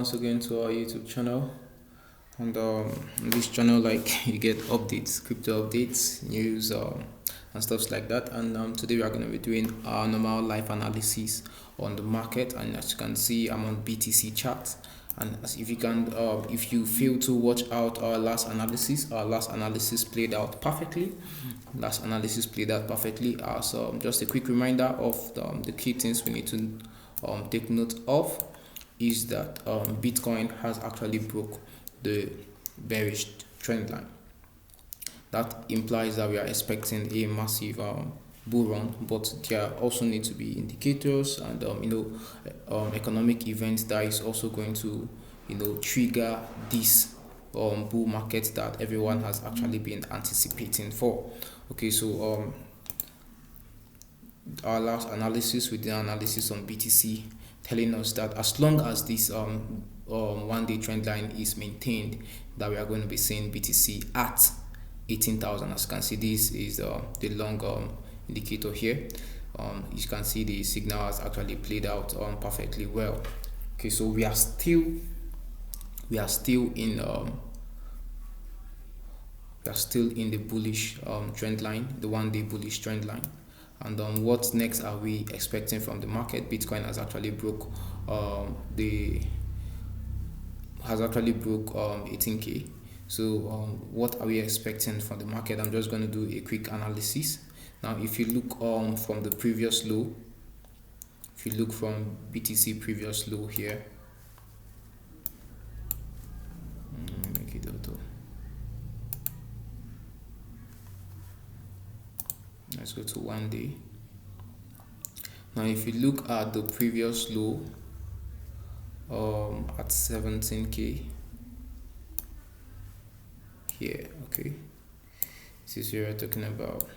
once again to our YouTube channel. And on this channel, like, you get updates, crypto updates, news, and stuff like that. And today we are going to be doing our normal live analysis on the market. And as you can see, I'm on BTC chart. And as if you fail to watch out our last analysis played out perfectly. As just a quick reminder of the key things we need to take note of is that Bitcoin has actually broke the bearish trend line. That implies that we are expecting a massive bull run, but there also need to be indicators and economic events that is also going to trigger this bull market that everyone has actually been anticipating for. Okay, so our last analysis, we did an analysis on BTC telling us that as long as this one-day trend line is maintained, that we are going to be seeing BTC at 18,000. As you can see, this is the long indicator here. You can see the signal has actually played out perfectly well. Okay, so we are still in the bullish trend line, the one-day bullish trend line. And what next are we expecting from the market? Bitcoin has actually broke 18k. So what are we expecting from the market? I'm just going to do a quick analysis. Now, if you look from the previous low, if you look from BTC previous low here, make it auto. Let's go to 1 day. Now, if you look at the previous low at 17k here, okay, this is what we're talking about.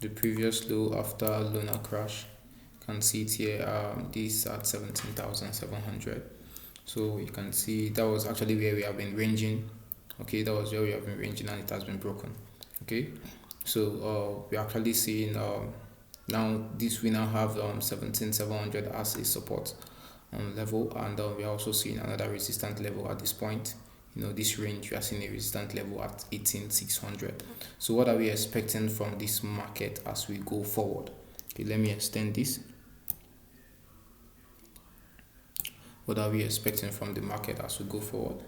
The previous low after lunar crash, you can see it here. This at 17,700. So you can see that was actually where we have been ranging. Okay, that was where we have been ranging, and it has been broken. Okay, so we're actually seeing now this, we now have 17,700 as a support level, and we are also seeing another resistant level at this point. This range, we are seeing a resistant level at 18,600. So what are we expecting from this market as we go forward? Okay, let me extend this. What are we expecting from the market as we go forward?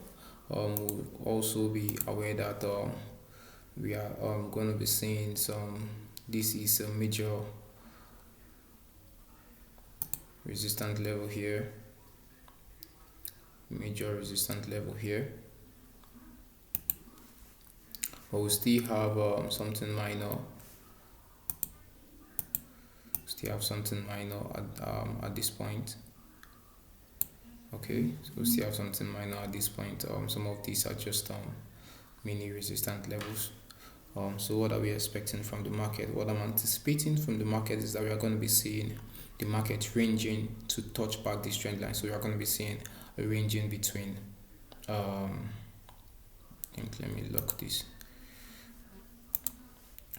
We'll also be aware that we are going to be seeing this is a major resistant level here, but we still have something minor. At this point. Okay, so we still have something minor at this point. Some of these are just mini resistant levels. So what are we expecting from the market? What I'm anticipating from the market is that we are going to be seeing the market ranging to touch back this trend line. So we are going to be seeing a ranging between let me lock this.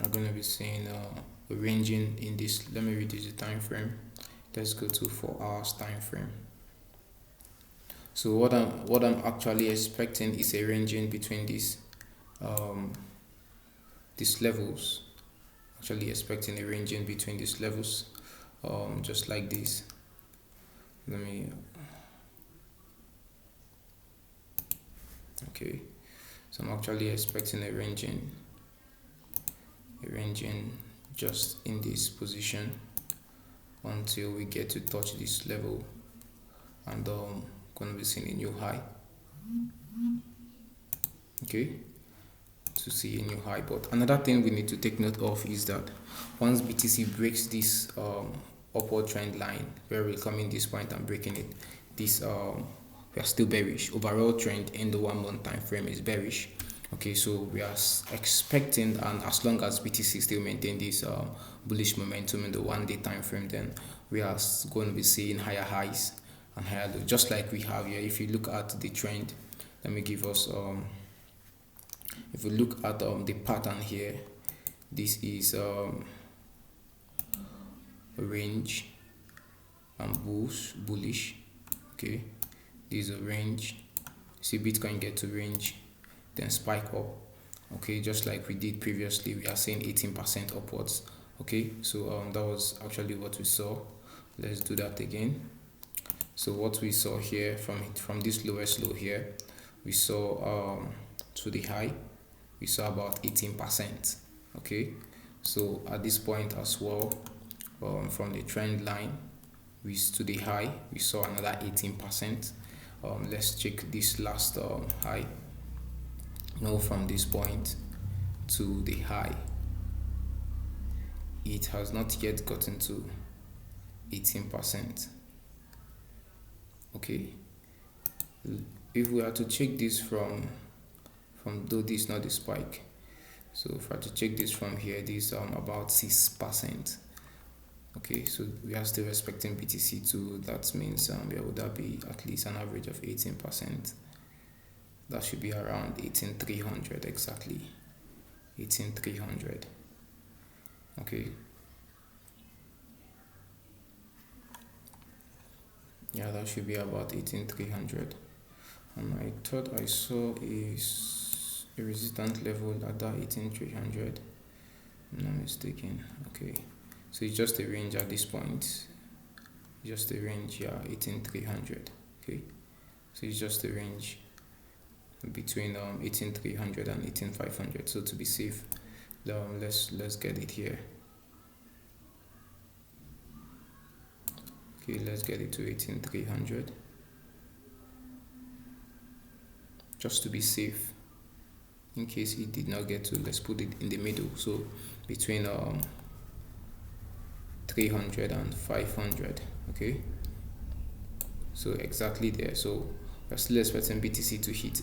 I'm going to be seeing a ranging in this. Let me reduce the time frame. Let's go to 4 hours time frame. So what I'm actually expecting is a ranging between these levels. Actually expecting a ranging between these levels, just like this. Okay, so I'm actually expecting a ranging just in this position until we get to touch this level, and going to be seeing a new high. Okay, to see a new high. But another thing we need to take note of is that once BTC breaks this upward trend line, where we come in this point and breaking it, this we are still bearish. Overall trend in the 1 month time frame is bearish. Okay, so we are expecting, and as long as BTC still maintain this bullish momentum in the 1 day time frame, then we are going to be seeing higher highs and higher lows, just like we have here. If you look at the trend, let me give us if we look at the pattern here, this is a range and bullish. Okay, this is a range. See Bitcoin get to range, then spike up. Okay, just like we did previously, we are saying 18% upwards. Okay, so that was actually what we saw. Let's do that again. So what we saw here from this lowest low here, we saw to the high, we saw about 18%. Okay, so at this point as well, from the trend line, we to the high, we saw another 18%. Let's check this last high. From this point to the high, it has not yet gotten to 18%. Okay, if we are to check this from though this is not the spike, so if I to check this from here, this about 6%. Okay, so we are still expecting BTC to, that means where would that be? At least an average of 18%. That should be around 18,300 exactly. 18,300. Okay. Yeah, that should be about 18,300. And I thought I saw a resistance level at that 18,300. I'm not mistaken. Okay, so it's just a range at this point. Just a range, yeah, 18,300. Okay, so it's just a range between 18,300 and 18,500. So to be safe, let's get it here. Okay, let's get it to 18,300 just to be safe. In case it did not get to, let's put it in the middle, so between 300 and 500. Okay, so exactly there. So we're still expecting BTC to hit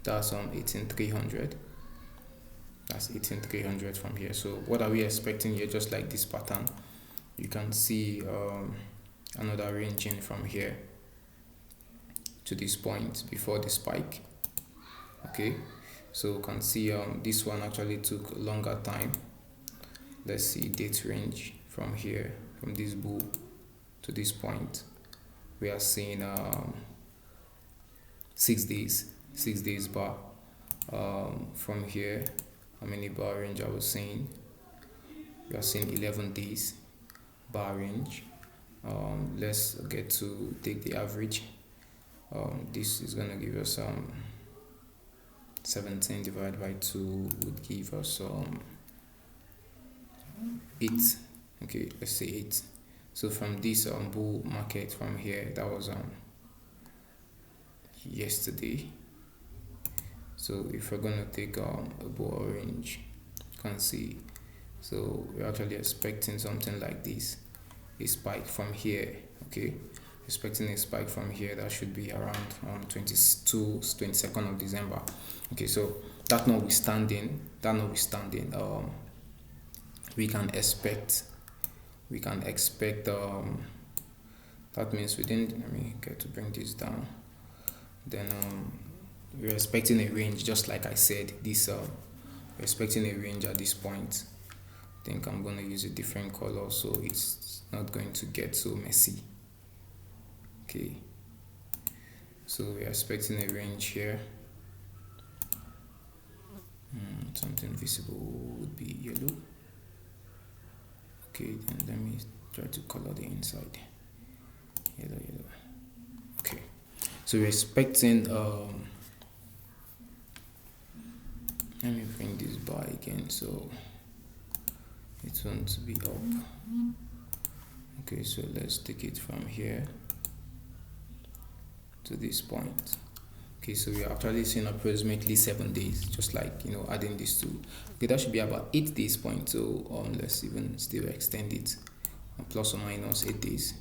that's 18,300. That's 18,300 from here. So what are we expecting here? Just like this pattern, you can see another ranging from here to this point before the spike. Okay, so you can see this one actually took a longer time. Let's see date range from here, from this bull to this point. We are seeing 6 days bar. From here, how many bar range I was saying? We are seeing 11 days bar range. Let's get to take the average. This is gonna give us 17 divided by 2 would give us 8. Okay, let's say 8. So from this bull market from here, that was yesterday. So if we're gonna take a bull range, you can see, so we're actually expecting something like this, a spike from here. Okay, expecting a spike from here that should be around 22nd of December. Okay, so that notwithstanding, we can expect that means we didn't, let me get to bring this down, then we're expecting a range, just like I said. This we're expecting a range at this point. I think I'm going to use a different color so it's not going to get so messy. Okay, so we're expecting a range here. Something visible would be yellow. Okay, then let me try to color the inside. Yellow. Okay, so we're expecting let me bring this bar again so it won't be up. Okay, so let's take it from here to this point. Okay, so we are actually seeing approximately 7 days, just like, adding these two. Okay, that should be about 8 days point. So let's even still extend it, plus or minus 8 days.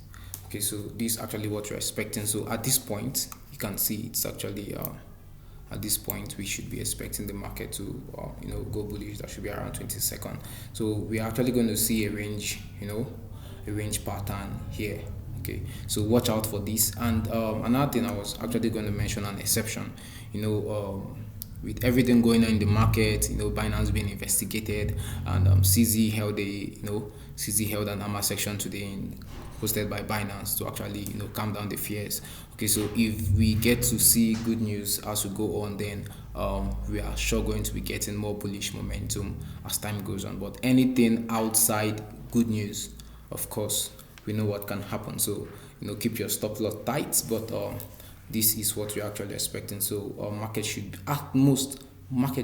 Okay, so this is actually what you're expecting. So at this point, you can see it's actually at this point we should be expecting the market to go bullish. That should be around 22nd. So we're actually going to see a range, a range pattern here. Okay, so watch out for this. And another thing I was actually going to mention, an exception. with everything going on in the market, Binance being investigated, and CZ held CZ held an AMA section today hosted by Binance to actually calm down the fears. Okay, so if we get to see good news as we go on, then we are sure going to be getting more bullish momentum as time goes on. But anything outside good news, of course, we know what can happen. So keep your stop loss tight, but this is what we're actually expecting. So market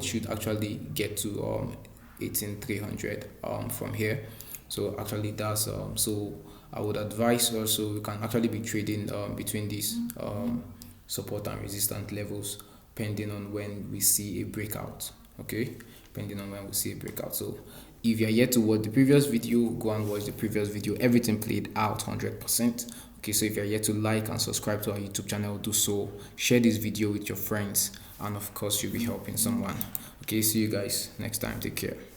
should actually get to 18,300 from here. So actually that's so I would advise also you can actually be trading between these support and resistance levels, depending on when we see a breakout. Okay, depending on when we see a breakout. So if you're yet to watch the previous video, go and watch the previous video. Everything played out 100%. Okay, so if you're yet to like and subscribe to our YouTube channel, do so. Share this video with your friends, and of course you'll be helping someone. Okay, see you guys next time. Take care.